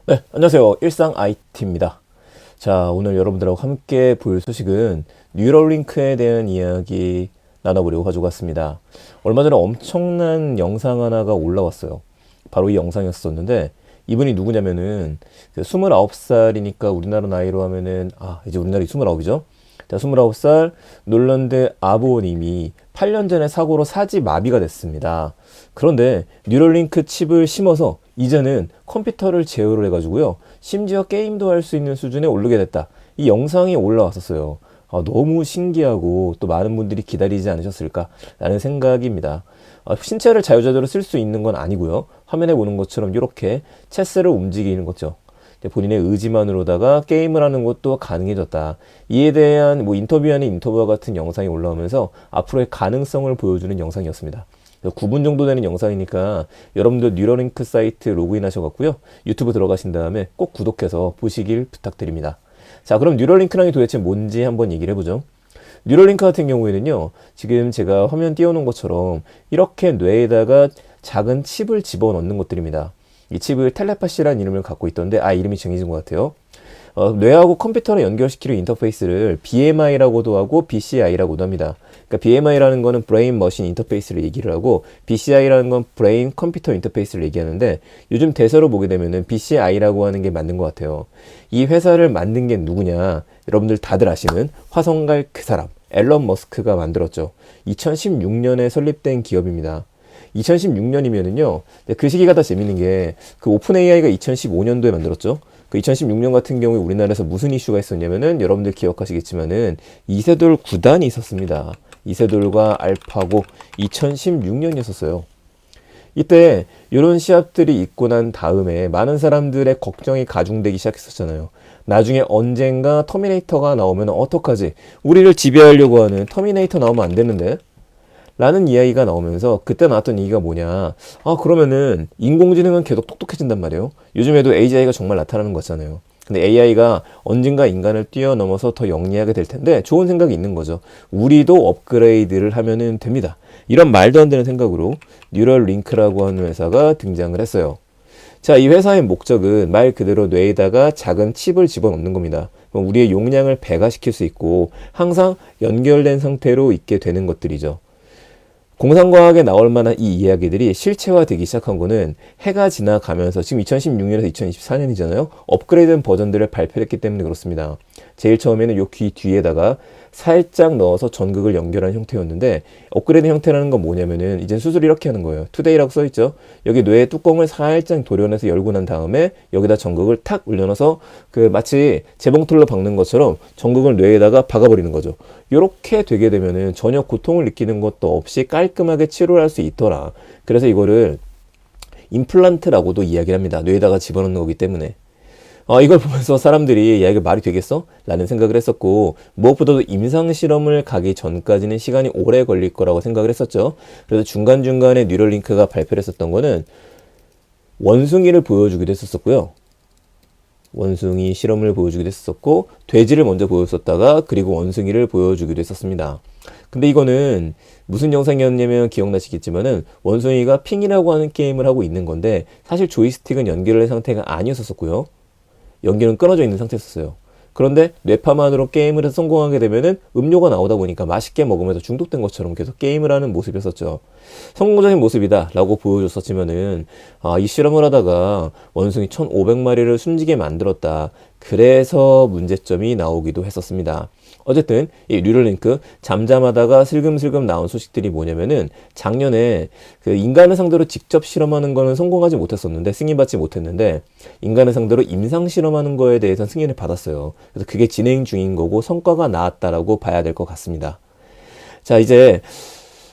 네, 안녕하세요. 일상 IT입니다. 자, 오늘 여러분들하고 함께 볼 소식은 뉴럴링크에 대한 이야기 나눠보려고 가지고 왔습니다. 얼마 전에 엄청난 영상 하나가 올라왔어요. 바로 이 영상이었었는데, 이분이 누구냐면은, 29살이니까 우리나라 나이로 하면은, 이제 우리나라 29이죠? 자, 29살 놀란드 아보님이 8년 전에 사고로 사지 마비가 됐습니다. 그런데 뉴럴링크 칩을 심어서 이제는 컴퓨터를 제어를 해가지고요. 심지어 게임도 할 수 있는 수준에 오르게 됐다. 이 영상이 올라왔었어요. 너무 신기하고 또 많은 분들이 기다리지 않으셨을까라는 생각입니다. 신체를 자유자재로 쓸 수 있는 건 아니고요. 화면에 보는 것처럼 이렇게 체스를 움직이는 거죠. 본인의 의지만으로다가 게임을 하는 것도 가능해졌다. 이에 대한 인터뷰 아닌 인터뷰와 같은 영상이 올라오면서 앞으로의 가능성을 보여주는 영상이었습니다. 9분 정도 되는 영상이니까 여러분들 뉴럴링크 사이트 로그인 하셔갖고요. 유튜브 들어가신 다음에 꼭 구독해서 보시길 부탁드립니다. 자, 그럼 뉴럴링크란 게 도대체 뭔지 한번 얘기를 해보죠. 뉴럴링크 같은 경우에는요, 지금 제가 화면 띄워놓은 것처럼 이렇게 뇌에다가 작은 칩을 집어넣는 것들입니다. 이 칩을 텔레파시라는 이름을 갖고 있던데, 이름이 정해진 것 같아요. 뇌하고 컴퓨터를 연결시키는 인터페이스를 BMI라고도 하고 BCI라고도 합니다. 그러니까 BMI라는 거는 브레인 머신 인터페이스를 얘기를 하고 BCI라는 건 브레인 컴퓨터 인터페이스를 얘기하는데 요즘 대세로 보게 되면은 BCI라고 하는 게 맞는 것 같아요. 이 회사를 만든 게 누구냐? 여러분들 다들 아시는 화성갈 그 사람 앨런 머스크가 만들었죠. 2016년에 설립된 기업입니다. 2016년이면은요, 그 시기가 더 재밌는 게, 그 오픈 AI가 2015년도에 만들었죠. 그 2016년 같은 경우에 우리나라에서 무슨 이슈가 있었냐면은, 여러분들 기억하시겠지만은, 이세돌 구단이 있었습니다. 이세돌과 알파고 2016년이었어요. 이때 이런 시합들이 있고 난 다음에 많은 사람들의 걱정이 가중되기 시작했었잖아요. 나중에 언젠가 터미네이터가 나오면 어떡하지? 우리를 지배하려고 하는 터미네이터 나오면 안 되는데? 라는 이야기가 나오면서 그때 나왔던 얘기가 뭐냐. 그러면은 인공지능은 계속 똑똑해진단 말이에요. 요즘에도 AI가 정말 나타나는 거잖아요. 근데 AI가 언젠가 인간을 뛰어넘어서 더 영리하게 될 텐데 좋은 생각이 있는 거죠. 우리도 업그레이드를 하면은 됩니다. 이런 말도 안 되는 생각으로 뉴럴링크라고 하는 회사가 등장을 했어요. 자, 이 회사의 목적은 말 그대로 뇌에다가 작은 칩을 집어넣는 겁니다. 그럼 우리의 용량을 배가시킬 수 있고 항상 연결된 상태로 있게 되는 것들이죠. 공상과학에 나올 만한 이 이야기들이 실체화되기 시작한 거는 해가 지나가면서 지금 2016년에서 2024년이잖아요. 업그레이드된 버전들을 발표했기 때문에 그렇습니다. 제일 처음에는 요 귀 뒤에다가 살짝 넣어서 전극을 연결한 형태였는데 업그레이드 형태라는 건 뭐냐면은 이제 수술 이렇게 하는 거예요. 투데이라고 써있죠. 여기 뇌의 뚜껑을 살짝 도려내서 열고 난 다음에 여기다 전극을 탁 올려놔서 마치 재봉틀로 박는 것처럼 전극을 뇌에다가 박아버리는 거죠. 요렇게 되게 되면은 전혀 고통을 느끼는 것도 없이 깔끔하게 치료를 할 수 있더라. 그래서 이거를 임플란트라고도 이야기를 합니다. 뇌에다가 집어넣는 거기 때문에. 이걸 보면서 사람들이 이게 말이 되겠어? 라는 생각을 했었고 무엇보다도 임상실험을 가기 전까지는 시간이 오래 걸릴 거라고 생각을 했었죠. 그래서 중간중간에 뉴럴링크가 발표를 했었던 거는 원숭이를 보여주기도 했었고요. 원숭이 실험을 보여주기도 했었고 돼지를 먼저 보여줬다가 그리고 원숭이를 보여주기도 했었습니다. 근데 이거는 무슨 영상이었냐면 기억나시겠지만은 원숭이가 핑이라고 하는 게임을 하고 있는 건데 사실 조이스틱은 연결된 상태가 아니었었고요. 연기는 끊어져 있는 상태였어요. 그런데 뇌파만으로 게임을 해서 성공하게 되면은 음료가 나오다 보니까 맛있게 먹으면서 중독된 것처럼 계속 게임을 하는 모습이었었죠. 성공적인 모습이다 라고 보여줬었지만은 이 실험을 하다가 원숭이 1500마리를 숨지게 만들었다. 그래서 문제점이 나오기도 했었습니다. 어쨌든 이 뉴럴링크 잠잠하다가 슬금슬금 나온 소식들이 뭐냐면은 작년에 인간을 상대로 직접 실험하는 거는 성공하지 못했었는데 승인받지 못했는데 인간을 상대로 임상 실험하는 거에 대해서는 승인을 받았어요. 그래서 그게 진행 중인 거고 성과가 나왔다라고 봐야 될 것 같습니다. 자, 이제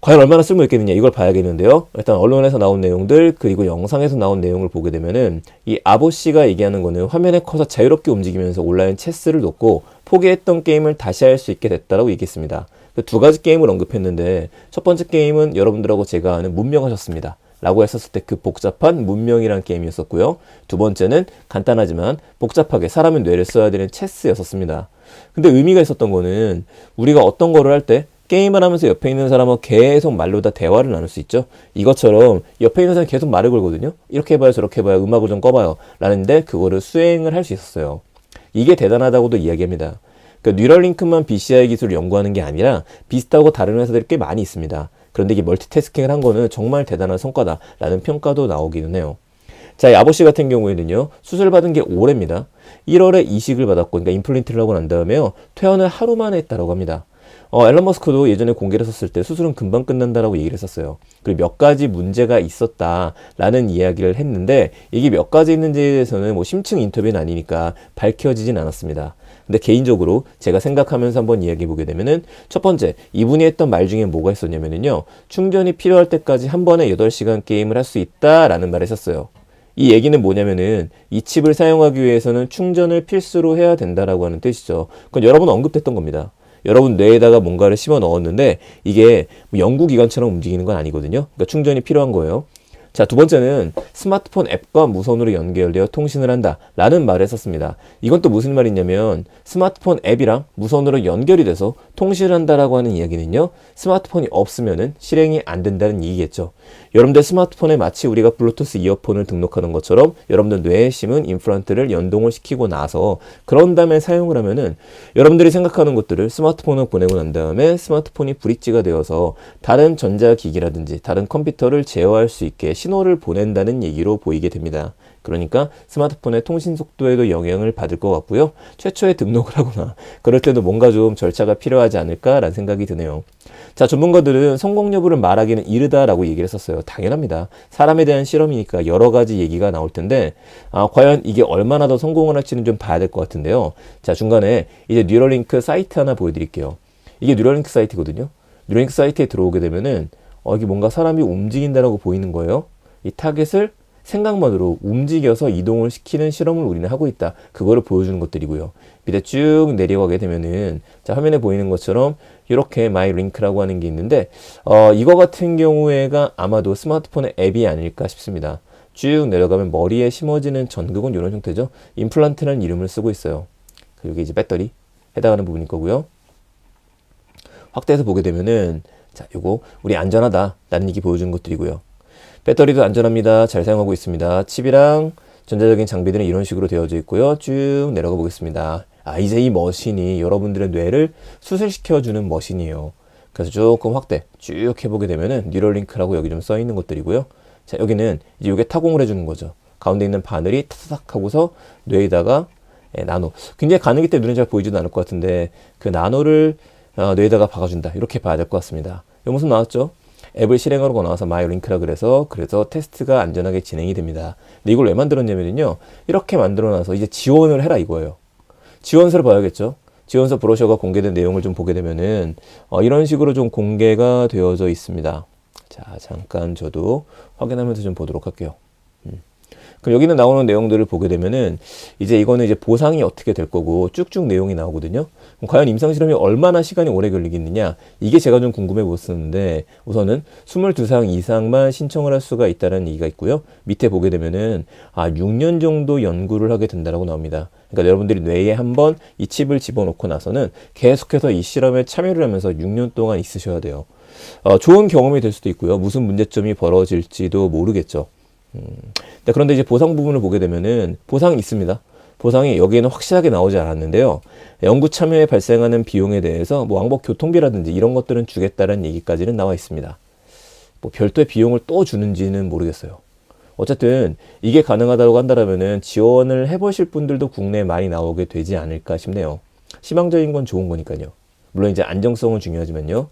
과연 얼마나 쓸모있겠느냐 이걸 봐야겠는데요. 일단 언론에서 나온 내용들 그리고 영상에서 나온 내용을 보게 되면은 이 아보 씨가 얘기하는 거는 화면에 커서 자유롭게 움직이면서 온라인 체스를 놓고 포기했던 게임을 다시 할 수 있게 됐다라고 얘기했습니다. 두 가지 게임을 언급했는데 첫 번째 게임은 여러분들하고 제가 아는 문명하셨습니다. 라고 했었을 때 그 복잡한 문명이라는 게임이었었고요. 두 번째는 간단하지만 복잡하게 사람의 뇌를 써야 되는 체스였었습니다. 근데 의미가 있었던 거는 우리가 어떤 거를 할 때 게임을 하면서 옆에 있는 사람하고 계속 말로 다 대화를 나눌 수 있죠. 이것처럼 옆에 있는 사람이 계속 말을 걸거든요. 이렇게 해봐요, 저렇게 해봐요, 음악을 좀 꺼봐요 라는데 그거를 수행을 할 수 있었어요. 이게 대단하다고도 이야기합니다. 그러니까 뉴럴링크만 BCI 기술을 연구하는 게 아니라 비슷하고 다른 회사들이 꽤 많이 있습니다. 그런데 이게 멀티태스킹을 한 거는 정말 대단한 성과다라는 평가도 나오기는 해요. 자, 이 아버씨 같은 경우에는요, 수술받은 게 올해입니다. 1월에 이식을 받았고, 그러니까 임플란트를 하고 난 다음에요, 퇴원을 하루 만에 했다라고 합니다. 앨런 머스크도 예전에 공개를 했었을 때 수술은 금방 끝난다라고 얘기를 했었어요. 그리고 몇 가지 문제가 있었다라는 이야기를 했는데, 이게 몇 가지 있는지에 대해서는 뭐 심층 인터뷰는 아니니까 밝혀지진 않았습니다. 근데 개인적으로 제가 생각하면서 한번 이야기해 보게 되면은, 첫 번째, 이분이 했던 말 중에 뭐가 있었냐면요, 충전이 필요할 때까지 한 번에 8시간 게임을 할 수 있다라는 말을 했었어요. 이 얘기는 뭐냐면은 이 칩을 사용하기 위해서는 충전을 필수로 해야 된다라고 하는 뜻이죠. 그건 여러 번 언급됐던 겁니다. 여러분 뇌에다가 뭔가를 심어 넣었는데 이게 뭐 연구기관처럼 움직이는 건 아니거든요. 그러니까 충전이 필요한 거예요. 자, 두 번째는 스마트폰 앱과 무선으로 연결되어 통신을 한다 라는 말을 했었습니다. 이건 또 무슨 말이냐면 스마트폰 앱이랑 무선으로 연결이 돼서 통신을 한다라고 하는 이야기는요, 스마트폰이 없으면은 실행이 안 된다는 얘기겠죠. 여러분들 스마트폰에 마치 우리가 블루투스 이어폰을 등록하는 것처럼 여러분들 뇌에 심은 임플란트를 연동을 시키고 나서 그런 다음에 사용을 하면은 여러분들이 생각하는 것들을 스마트폰으로 보내고 난 다음에 스마트폰이 브릿지가 되어서 다른 전자기기라든지 다른 컴퓨터를 제어할 수 있게 신호를 보낸다는 얘기로 보이게 됩니다. 그러니까 스마트폰의 통신 속도에도 영향을 받을 것 같고요. 최초에 등록을 하거나 그럴 때도 뭔가 좀 절차가 필요하지 않을까라는 생각이 드네요. 자, 전문가들은 성공 여부를 말하기는 이르다라고 얘기를 했었어요. 당연합니다. 사람에 대한 실험이니까 여러 가지 얘기가 나올 텐데 과연 이게 얼마나 더 성공을 할지는 좀 봐야 될 것 같은데요. 자, 중간에 이제 뉴럴링크 사이트 하나 보여드릴게요. 이게 뉴럴링크 사이트거든요. 뉴럴링크 사이트에 들어오게 되면은 이게 뭔가 사람이 움직인다라고 보이는 거예요. 이 타겟을 생각만으로 움직여서 이동을 시키는 실험을 우리는 하고 있다. 그거를 보여주는 것들이고요. 밑에 쭉 내려가게 되면은 자, 화면에 보이는 것처럼 이렇게 마이 링크라고 하는 게 있는데 이거 같은 경우에가 아마도 스마트폰의 앱이 아닐까 싶습니다. 쭉 내려가면 머리에 심어지는 전극은 이런 형태죠. 임플란트라는 이름을 쓰고 있어요. 그리고 이제 배터리 해당하는 부분일 거고요. 확대해서 보게 되면은 자, 요거 우리 안전하다라는 얘기 보여주는 것들이고요. 배터리도 안전합니다. 잘 사용하고 있습니다. 칩이랑 전자적인 장비들은 이런 식으로 되어져 있고요. 쭉 내려가 보겠습니다. 이제 이 머신이 여러분들의 뇌를 수술시켜주는 머신이에요. 그래서 조금 확대 쭉 해보게 되면은 뉴럴링크라고 여기 좀 써 있는 것들이고요. 자, 여기는 이제 이게 타공을 해주는 거죠. 가운데 있는 바늘이 타닥 하고서 뇌에다가 나노. 굉장히 가늘기 때문에 눈에 잘 보이지도 않을 것 같은데 그 나노를 뇌에다가 박아준다. 이렇게 봐야 될 것 같습니다. 이 모습 나왔죠? 앱을 실행하고 나와서 마이링크라 그래서 테스트가 안전하게 진행이 됩니다. 근데 이걸 왜 만들었냐면요, 이렇게 만들어놔서 이제 지원을 해라 이거예요. 지원서를 봐야겠죠. 지원서 브로셔가 공개된 내용을 좀 보게 되면은 이런 식으로 좀 공개가 되어져 있습니다. 자, 잠깐 저도 확인하면서 좀 보도록 할게요. 그럼 여기는 나오는 내용들을 보게 되면은 이제 이거는 이제 보상이 어떻게 될 거고 쭉쭉 내용이 나오거든요. 그럼 과연 임상 실험이 얼마나 시간이 오래 걸리겠느냐? 이게 제가 좀 궁금해 보였었는데 우선은 22상 이상만 신청을 할 수가 있다는 얘기가 있고요. 밑에 보게 되면은 6년 정도 연구를 하게 된다라고 나옵니다. 그러니까 여러분들이 뇌에 한번 이 칩을 집어넣고 나서는 계속해서 이 실험에 참여를 하면서 6년 동안 있으셔야 돼요. 좋은 경험이 될 수도 있고요. 무슨 문제점이 벌어질지도 모르겠죠. 그런데 이제 보상 부분을 보게 되면은 보상이 있습니다. 보상이 여기에는 확실하게 나오지 않았는데요. 연구 참여에 발생하는 비용에 대해서 뭐 왕복 교통비라든지 이런 것들은 주겠다는 얘기까지는 나와 있습니다. 뭐 별도의 비용을 또 주는지는 모르겠어요. 어쨌든 이게 가능하다고 한다면은 지원을 해보실 분들도 국내에 많이 나오게 되지 않을까 싶네요. 희망적인 건 좋은 거니까요. 물론 이제 안정성은 중요하지만요.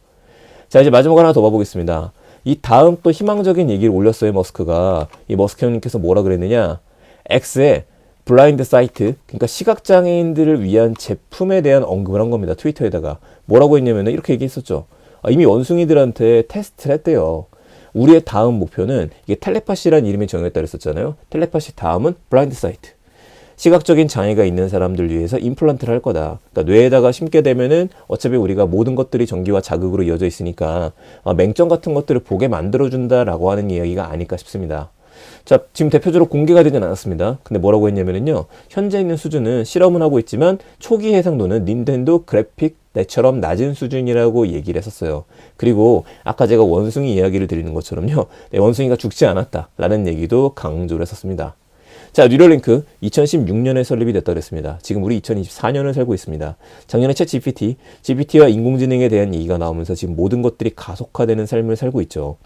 자, 이제 마지막 하나 더 봐보겠습니다. 이 다음 또 희망적인 얘기를 올렸어요, 머스크가. 이 머스크 형님께서 뭐라 그랬느냐? X의 블라인드 사이트, 그러니까 시각장애인들을 위한 제품에 대한 언급을 한 겁니다. 트위터에다가. 뭐라고 했냐면 이렇게 얘기했었죠. 이미 원숭이들한테 테스트를 했대요. 우리의 다음 목표는 이게 텔레파시라는 이름이 정했다 그랬었잖아요. 텔레파시 다음은 블라인드 사이트. 시각적인 장애가 있는 사람들 위해서 임플란트를 할 거다. 그러니까 뇌에다가 심게 되면은 어차피 우리가 모든 것들이 전기와 자극으로 이어져 있으니까 맹점 같은 것들을 보게 만들어준다라고 하는 이야기가 아닐까 싶습니다. 자, 지금 대표적으로 공개가 되진 않았습니다. 근데 뭐라고 했냐면요. 현재 있는 수준은 실험은 하고 있지만 초기 해상도는 닌텐도 그래픽 때처럼 낮은 수준이라고 얘기를 했었어요. 그리고 아까 제가 원숭이 이야기를 드리는 것처럼요. 네, 원숭이가 죽지 않았다라는 얘기도 강조를 했었습니다. 자, 뉴럴링크 2016년에 설립이 됐다고 그랬습니다. 지금 우리 2024년을 살고 있습니다. 작년에 챗 GPT와 인공지능에 대한 얘기가 나오면서 지금 모든 것들이 가속화되는 삶을 살고 있죠.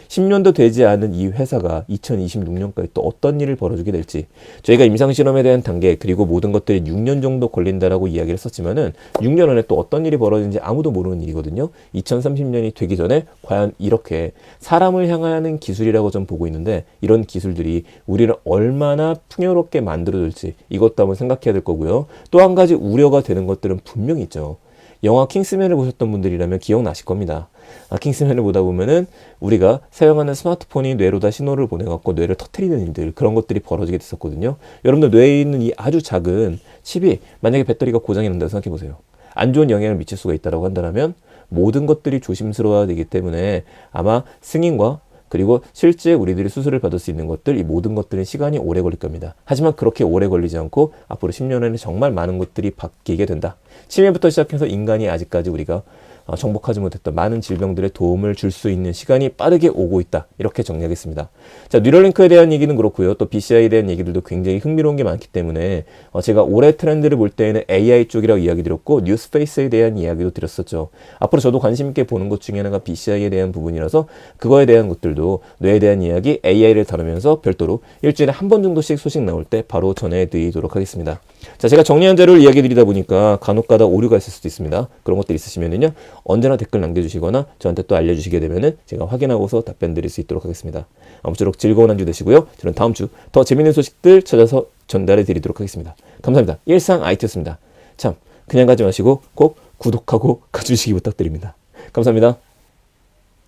10년도 되지 않은 이 회사가 2026년까지 또 어떤 일을 벌어주게 될지, 저희가 임상실험에 대한 단계 그리고 모든 것들이 6년 정도 걸린다라고 이야기를 했었지만은 6년 안에 또 어떤 일이 벌어지는지 아무도 모르는 일이거든요. 2030년이 되기 전에 과연 이렇게 사람을 향하는 기술이라고 좀 보고 있는데, 이런 기술들이 우리를 얼마나 풍요롭게 만들어줄지 이것도 한번 생각해야 될 거고요. 또 한 가지 우려가 되는 것들은 분명히 있죠. 영화 킹스맨을 보셨던 분들이라면 기억나실 겁니다. 킹스맨을 보다 보면은 우리가 사용하는 스마트폰이 뇌로다 신호를 보내갖고 뇌를 터트리는 일들, 그런 것들이 벌어지게 됐었거든요. 여러분들 뇌에 있는 이 아주 작은 칩이 만약에 배터리가 고장이 난다고 생각해 보세요. 안 좋은 영향을 미칠 수가 있다고 한다면 모든 것들이 조심스러워야 되기 때문에 아마 승인과 그리고 실제 우리들이 수술을 받을 수 있는 것들, 이 모든 것들은 시간이 오래 걸릴 겁니다. 하지만 그렇게 오래 걸리지 않고 앞으로 10년에는 정말 많은 것들이 바뀌게 된다. 치매부터 시작해서 인간이 아직까지 우리가 정복하지 못했던 많은 질병들의 도움을 줄 수 있는 시간이 빠르게 오고 있다. 이렇게 정리하겠습니다. 자, 뉴럴링크에 대한 얘기는 그렇고요. 또 BCI에 대한 얘기들도 굉장히 흥미로운 게 많기 때문에 제가 올해 트렌드를 볼 때에는 AI 쪽이라고 이야기 드렸고 뉴스페이스에 대한 이야기도 드렸었죠. 앞으로 저도 관심 있게 보는 것 중에 하나가 BCI에 대한 부분이라서 그거에 대한 것들도, 뇌에 대한 이야기, AI를 다루면서 별도로 일주일에 한 번 정도씩 소식 나올 때 바로 전해드리도록 하겠습니다. 자, 제가 정리한 자료를 이야기 드리다 보니까 간혹가다 오류가 있을 수도 있습니다. 그런 것들 있으시면은요, 언제나 댓글 남겨주시거나 저한테 또 알려주시게 되면은 제가 확인하고서 답변 드릴 수 있도록 하겠습니다. 아무쪼록 즐거운 한 주 되시고요. 저는 다음 주 더 재밌는 소식들 찾아서 전달해 드리도록 하겠습니다. 감사합니다. 일상 IT였습니다. 참, 그냥 가지 마시고 꼭 구독하고 가주시기 부탁드립니다. 감사합니다.